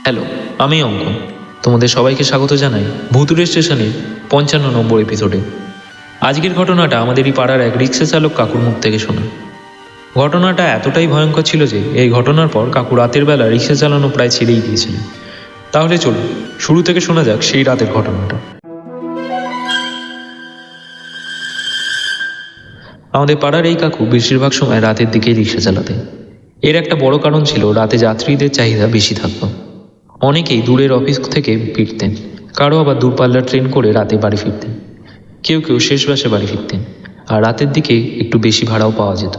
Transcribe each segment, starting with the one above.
Hello, আমি অঙ্কন। তোমাদের সবাইকে স্বাগত জানাই ভুতুড়ে স্টেশনের 55 নম্বর এপিসোডে। আজকের ঘটনাটা আমাদেরই পাড়ার এক রিক্সা চালক কাকুর মুখ থেকে শোনা। ঘটনাটা এতটাই ভয়ঙ্কর ছিল যে এই ঘটনার পর কাকু রাতের বেলা রিক্সা চালানো প্রায় ছেড়েই দিয়েছিলেন। তাহলে চলুন শুরু থেকে শোনা যাক সেই রাতের ঘটনাটা। আমাদের পাড়ার এই কাকু বেশিরভাগ সময় রাতের দিকেই রিক্সা চালাতেন। এর একটা বড় কারণ ছিল রাতে যাত্রীদের চাহিদা বেশি থাকতো। অনেকেই দূরের অফিস থেকে ফিরতেন, কারো আবার দূরপাল্লার ট্রেন করে রাতে বাড়ি ফিরতেন, কেউ কেউ শেষ বাসে বাড়ি ফিরতেন। আর রাতের দিকে একটু বেশি ভাড়াও পাওয়া যেত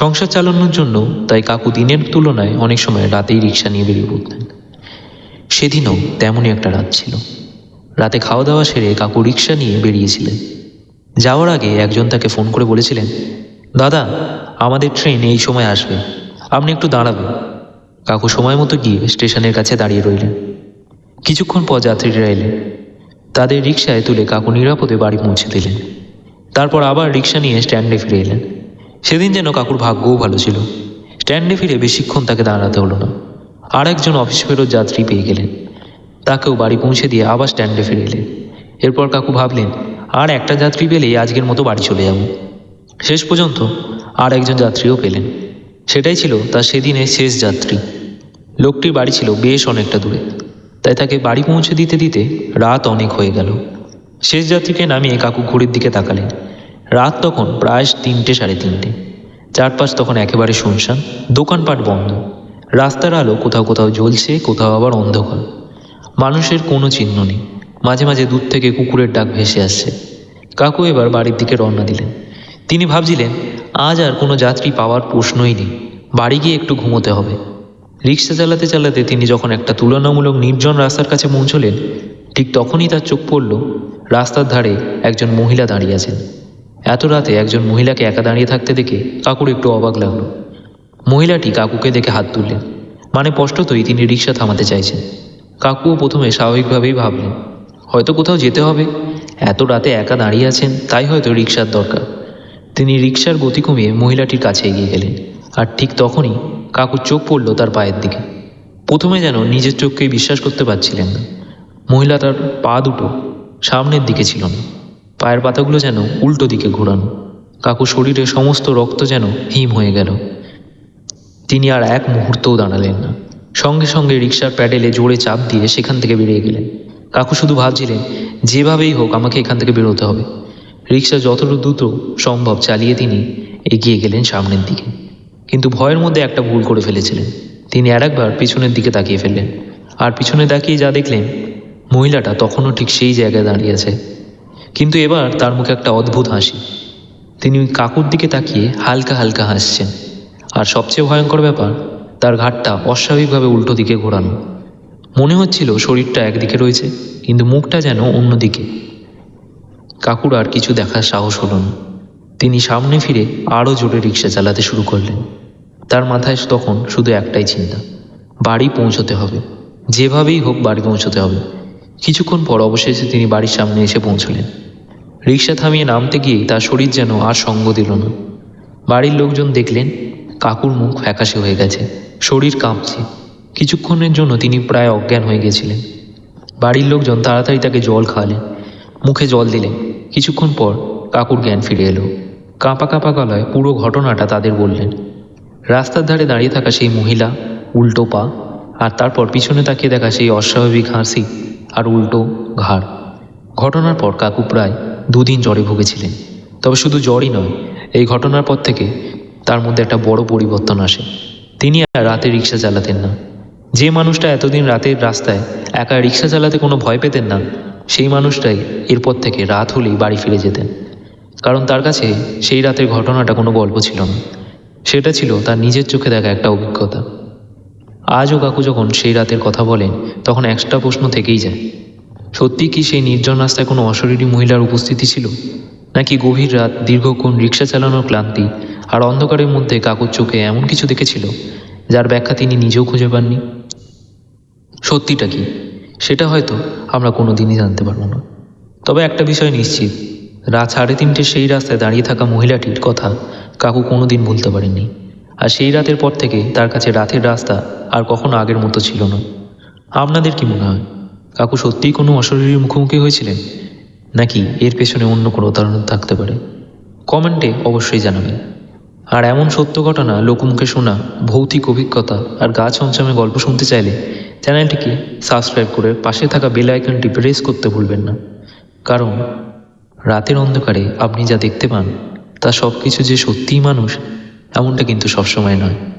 সংসার চালানোর জন্য। তাই কাকু দিনের তুলনায় অনেক সময় রাতেই রিক্সা নিয়ে বেরিয়ে পড়তেন। সেদিনও তেমনই একটা রাত ছিল। রাতে খাওয়া দাওয়া সেরে কাকু রিক্সা নিয়ে বেরিয়েছিলেন। যাওয়ার আগে একজন তাকে ফোন করে বলেছিলেন, দাদা, আমাদের ট্রেন এই সময় আসবে, আপনি একটু দাঁড়াবেন। কাকু সময় মতো গিয়ে স্টেশনের কাছে দাঁড়িয়ে রইলেন। কিছুক্ষণ পর যাত্রীরা এলেন। তাদের রিক্সায় তুলে কাকু নিরাপদে বাড়ি পৌঁছে দিলেন। তারপর আবার রিক্সা নিয়ে স্ট্যান্ডে ফিরে এলেন। সেদিন যেন কাকুর ভাগ্যও ভালো ছিল। স্ট্যান্ডে ফিরে বেশিক্ষণ তাকে দাঁড়াতে হলো না। আর একজন অফিস ফেরত যাত্রী পেয়ে গেলেন। তাকেও বাড়ি পৌঁছে দিয়ে আবার স্ট্যান্ডে ফিরে এলেন। এরপর কাকু ভাবলেন, আর একটা যাত্রী পেলেই আজকের মতো বাড়ি চলে যাব। শেষ পর্যন্ত আর একজন যাত্রীও পেলেন। সেটাই ছিল তার সেদিনের শেষ যাত্রী। লোকটির বাড়ি ছিল বেশ অনেকটা দূরে, তাই তাকে বাড়ি পৌঁছে দিতে দিতে রাত অনেক হয়ে গেল। শেষ যাত্রীকে নামিয়ে কাকু ঘড়ির দিকে তাকালেন। রাত তখন প্রায় 3টে, সাড়ে 3টে। চারপাশ তখন একেবারে শুনশান, দোকানপাট বন্ধ। রাস্তার আলো কোথাও কোথাও জ্বলছে, কোথাও আবার অন্ধকার। মানুষের কোনো চিহ্ন নেই। মাঝে মাঝে দূর থেকে কুকুরের ডাক ভেসে আসছে। কাকু এবার বাড়ির দিকে রওনা দিলেন। তিনি ভাবছিলেন, আজ আর কোনো যাত্রী পাওয়ার প্রশ্নই নেই, বাড়ি গিয়ে একটু ঘুমোতে হবে। রিক্সা চালাতে চালাতে তিনি যখন একটা তুলনামূলক নির্জন রাস্তার কাছে পৌঁছলেন, ঠিক তখনই তার চোখ পড়ল রাস্তার ধারে একজন মহিলা দাঁড়িয়ে আছেন। এত রাতে একজন মহিলাকে একা দাঁড়িয়ে থাকতে দেখে কাকুর একটু অবাক লাগলো। মহিলাটি কাকুকে দেখে হাত তুললেন, মানে স্পষ্টতই তিনি রিক্সা থামাতে চাইছেন। কাকুও প্রথমে স্বাভাবিকভাবেই ভাবলেন, হয়তো কোথাও যেতে হবে, এত রাতে একা দাঁড়িয়ে আছেন, তাই হয়তো রিক্সার দরকার। তিনি রিক্সার গতি কমিয়ে মহিলাটির কাছে এগিয়ে গেলেন। আর ঠিক তখনই কাকুর চোখ পড়ল তার পায়ের দিকে। প্রথমে যেন নিজের চোখকেই বিশ্বাস করতে পারছিলেন না। মহিলাটার পা দুটো সামনের দিকে ছিল না, পায়ের পাতাগুলো যেন উল্টো দিকে ঘোরানো। কাকুর শরীরে সমস্ত রক্ত যেন হিম হয়ে গেল। তিনি আর এক মুহূর্তও দাঁড়ালেন না, সঙ্গে সঙ্গে রিক্সার প্যাডেলে জোরে চাপ দিয়ে সেখান থেকে বেরিয়ে গেলেন। কাকু শুধু ভাবছিলেন, যেভাবেই হোক আমাকে এখান থেকে বেরোতে হবে। রিক্সা যতটা দ্রুত সম্ভব চালিয়ে তিনি এগিয়ে গেলেন সামনের দিকে। কিন্তু ভয়ের মধ্যে একটা ভুল করে ফেলেছিলেন। তিনি আরেকবার পিছনের দিকে তাকিয়ে ফেললেন। আর পিছনে তাকিয়ে যা দেখলেন, মহিলাটা তখনও ঠিক সেই জায়গায় দাঁড়িয়ে আছে। কিন্তু এবার তার মুখে একটা অদ্ভুত হাসি। তিনি কাকুর দিকে তাকিয়ে হালকা হালকা হাসছেন। আর সবচেয়ে ভয়ঙ্কর ব্যাপার, তার ঘাড়টা অস্বাভাবিকভাবে উল্টো দিকে ঘোরানো। মনে হচ্ছিল শরীরটা একদিকে রয়েছে, কিন্তু মুখটা যেন অন্যদিকে। কাকুর আর কিছু দেখার সাহস হলো না। তিনি সামনে ফিরে আরও জোরে রিক্সা চালাতে শুরু করলেন। তার মাথায় তখন শুধু একটাই চিন্তা, বাড়ি পৌঁছতে হবে, যেভাবেই হোক বাড়ি পৌঁছতে হবে। কিছুক্ষণ পর অবশেষে তিনি বাড়ির সামনে এসে পৌঁছলেন। রিক্সা থামিয়ে নামতে গিয়ে তার শরীর যেন আর সঙ্গ দিল না। বাড়ির লোকজন দেখলেন কাকুর মুখ ফ্যাকাশে হয়ে গেছে, শরীর কাঁপছে। কিছুক্ষণের জন্য তিনি প্রায় অজ্ঞান হয়ে গেছিলেন। বাড়ির লোকজন তাড়াতাড়ি তাকে জল খাওয়ালেন, মুখে জল দিলেন। কিছুক্ষণ পর কাকুর জ্ঞান ফিরে এলো। কাঁপা কাঁপা গলায় পুরো ঘটনাটা তাদের বললেন। রাস্তার ধারে দাঁড়িয়ে থাকা সেই মহিলা, উল্টো পা, আর তারপর পিছনে তাকিয়ে দেখা সেই অস্বাভাবিক হাসি আর উল্টো ঘাড়। ঘটনার পর কাকু প্রায় 2 দিন জ্বরে ভুগেছিলেন। তবে শুধু জ্বরই নয়, এই ঘটনার পর থেকে তার মধ্যে একটা বড় পরিবর্তন আসে। তিনি আর রাতে রিক্সা চালাতেন না। যে মানুষটা এতদিন রাতের রাস্তায় একা রিক্সা চালাতে কোনো ভয় পেতেন না, সেই মানুষটাই এরপর থেকে রাত হলেই বাড়ি ফিরে যেতেন। কারণ তার কাছে সেই রাতের ঘটনাটা কোনো গল্প ছিল না, সেটা ছিল তার নিজের চোখে দেখা একটা অভিজ্ঞতা। আজও কাকু যখন সেই রাতের কথা বলেন, তখন একটা প্রশ্ন থেকেই যায়, সত্যি কি সেই নির্জন রাস্তায় কোনো অশরীরী মহিলার উপস্থিতি ছিল, নাকি গভীর রাত, দীর্ঘক্ষণ রিক্সা চালানোর ক্লান্তি আর অন্ধকারের মধ্যে কাকুর চোখে এমন কিছু দেখেছিল যার ব্যাখ্যা তিনি নিজেও খুঁজে পাননি। সত্যিটা কি, সেটা হয়তো আমরা কোনো দিনই জানতে পারবো না। তবে একটা বিষয় নিশ্চিত, রাত 3:30 সেই রাস্তায় দাঁড়িয়ে থাকা মহিলাটির কথা কাকু কোনো দিন ভুলতে পারেননি। আর সেই রাতের পর থেকে তার কাছে রাতের রাস্তা আর কখনো আগের মতো ছিল না। আপনাদের কি মনে হয়, কাকু সত্যিই কোনো অশরীরীর মুখোমুখি হয়েছিলেন, নাকি এর পেছনে অন্য কোনো উদাহরণ থাকতে পারে? কমেন্টে অবশ্যই জানাবেন। আর এমন সত্য ঘটনা, লোকমুখে শোনা ভৌতিক অভিজ্ঞতা আর গা ছমছমে গল্প শুনতে চাইলে চ্যানেলটিকে সাবস্ক্রাইব করে পাশে থাকা বেল আইকনটি প্রেস করতে ভুলবেন না। কারণ রাতের অন্ধকারে আপনি যা দেখতে পান তা সব কিছু যে সত্যিই মানুষ, এমনটা কিন্তু সবসময় নয়।